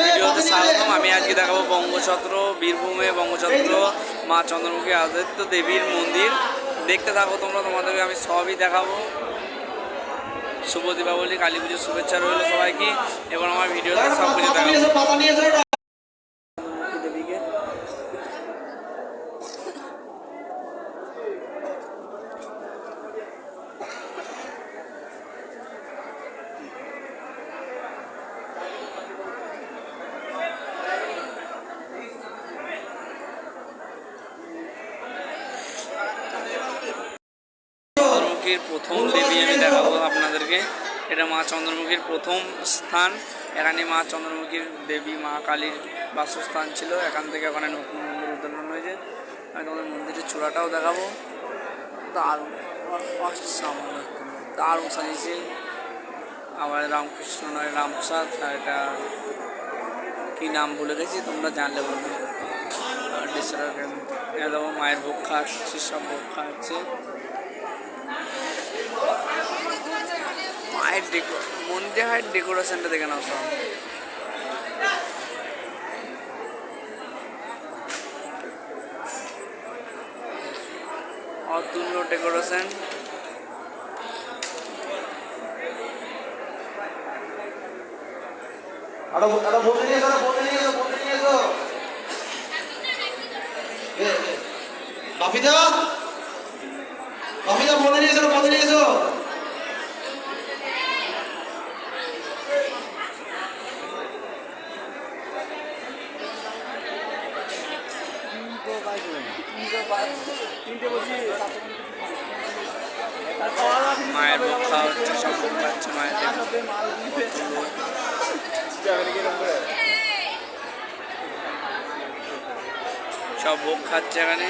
ভিডিওতে স্বাগতম। আমি আজকে দেখাবো বঙ্গছত্র, বীরভূমে বঙ্গছত্র মা চন্দ্রমুখী আদিত্য দেবীর মন্দির। দেখতে থাকো তোমরা, তোমাদেরকে আমি সবই দেখাবো। শুভ দীপাবলি, কালী পুজোর শুভেচ্ছা রইল সবাইকে। এবার আমার ভিডিওতে সব কিছু দেখাবো। দেবীকে চন্দ্রমুখীর প্রথম দেবী আমি দেখাবো আপনাদেরকে। এটা মা চন্দ্রমুখীর প্রথম স্থান। এখানে মা চন্দ্রমুখীর দেবী মা কালীর বাসস্থান ছিল। এখান থেকে ওখানে নতুন মন্দির উদ্বোধন হয়েছে। আমি তোমাদের মন্দিরের চূড়াটাও দেখাবো। দারুণ অসামান্য, দারুণ সাজিয়েছে। আবার রামকৃষ্ণ নয় রামপ্রসাদ, আর এটা কী নাম ভুলে গেছি, তোমরা জানলে বলবে। দেখো মায়ের ভোগ খাচ্ছে, সব ভোগ খাচ্ছে। মায়ের মন্দিরের ডেকোরেশনটা দেখে নাও সব। অতুল্য ডেকোরেশন। বাপিদা বাপিদা বলে নিয়ে এসো, বলে নিয়ে এসো। মায়ের ভোগ খাওয়া হচ্ছে, সব ভোগ খাচ্ছে মায়ের। সব ভোগ খাচ্ছে এখানে।